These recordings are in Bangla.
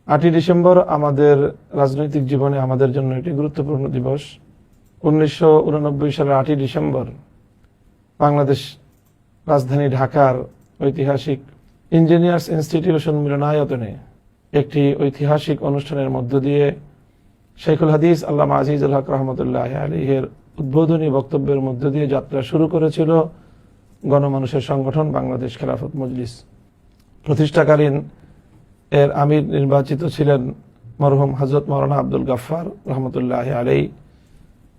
8ই ডিসেম্বর আমাদের রাজনৈতিক জীবনে আমাদের জন্য একটি গুরুত্বপূর্ণ দিবস। 1989 সালের 8ই ডিসেম্বর বাংলাদেশ রাজধানী ঢাকার ঐতিহাসিক ইঞ্জিনিয়ার্স ইনস্টিটিউশন মিলনায়তনে একটি ঐতিহাসিক অনুষ্ঠানের মধ্য দিয়ে শেখুল হাদিস আল্লামা আজিজুল হক রহমতুল্লাহ আলাইহির উদ্বোধনী বক্তব্যের মধ্য দিয়ে যাত্রা শুরু করেছিল গণমানুষের সংগঠন বাংলাদেশ খেলাফত মজলিস। প্রতিষ্ঠাকালীন এর আমির নির্বাচিত ছিলেন মরহুম হযরত মাওলানা আব্দুল গাফফার রহমতুল্লাহ আলাইহি।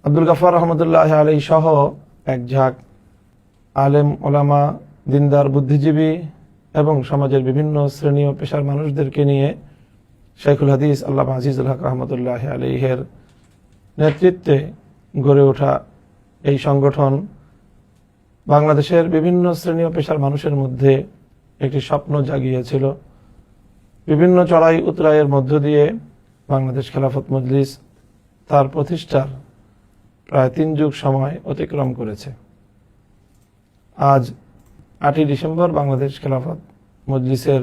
আব্দুল গাফফার রহমতুল্লাহ আলাইহি সহ এক ঝাঁক আলেম ওলামা, দিনদার, বুদ্ধিজীবী এবং সমাজের বিভিন্ন শ্রেণী ও পেশার মানুষদেরকে নিয়ে শেখুল হাদিস আল্লামা আজিজুল হক রহমতুল্লাহ আলাইহির নেতৃত্বে গড়ে ওঠা এই সংগঠন বাংলাদেশের বিভিন্ন শ্রেণী ও পেশার মানুষের মধ্যে একটি স্বপ্ন জাগিয়েছিল। বিভিন্ন চড়াই উতরাইয়ের মধ্য দিয়ে বাংলাদেশ খেলাফত মজলিস তার প্রতিষ্ঠার প্রায় 3 যুগ সময় অতিক্রম করেছে। আজ 8ই ডিসেম্বর বাংলাদেশ খেলাফত মজলিসের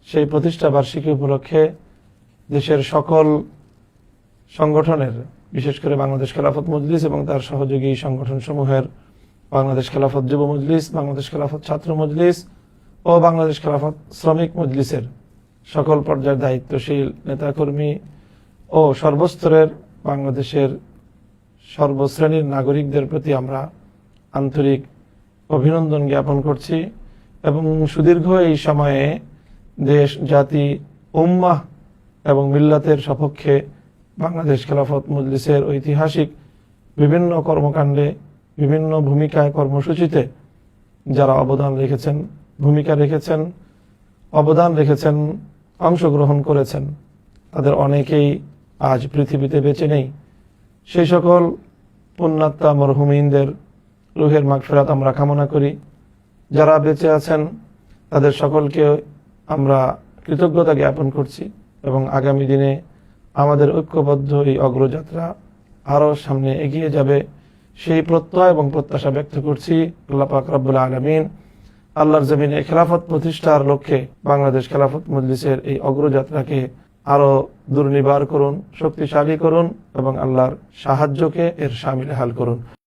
সেই প্রতিষ্ঠা বার্ষিকী উপলক্ষে দেশের সকল সংগঠনের, বিশেষ করে বাংলাদেশ খেলাফত মজলিস এবং তার সহযোগী সংগঠনসমূহের বাংলাদেশ খেলাফত যুব মজলিস, বাংলাদেশ খেলাফত ছাত্র মজলিস ও বাংলাদেশ খেলাফত শ্রমিক মজলিসের সকল পর্যায়ের দায়িত্বশীল নেতাকর্মী ও সর্বস্তরের বাংলাদেশের সর্বশ্রেণীর নাগরিকদের প্রতি আমরা আন্তরিক অভিনন্দন জ্ঞাপন করছি এবং সুদীর্ঘ এই সময়ে দেশ, জাতি, উম্মাহ এবং মিল্লাতের সপক্ষে বাংলাদেশ খেলাফত মজলিসের ঐতিহাসিক বিভিন্ন কর্মকাণ্ডে, বিভিন্ন ভূমিকায়, কর্মসূচিতে যারা অবদান রেখেছেন, ভূমিকা রেখেছেন, অবদান রেখেছেন, অংশগ্রহণ করেছেন, তাদের অনেকেই আজ পৃথিবীতে বেঁচে নেই। সেই সকল পুণ্যাত্মা মরহুমিনদের রুহের মাগফিরাত আমরা কামনা করি। যারা বেঁচে আছেন তাদের সকলকে আমরা কৃতজ্ঞতা জ্ঞাপন করছি এবং আগামী দিনে আমাদের ঐক্যবদ্ধ এই অগ্রযাত্রা আরও সামনে এগিয়ে যাবে সেই প্রত্যয় এবং প্রত্যাশা ব্যক্ত করছি। আল্লাহ পাক রব্বুল আলামিন আল্লাহর জমিনে খেলাফত প্রতিষ্ঠার লক্ষ্যে বাংলাদেশ খেলাফত মজলিসের এই অগ্রযাত্রাকে আরো দুর্নিবার করুন, শক্তিশালী করুন এবং আল্লাহর সাহায্যকে এর শামিল হাল করুন।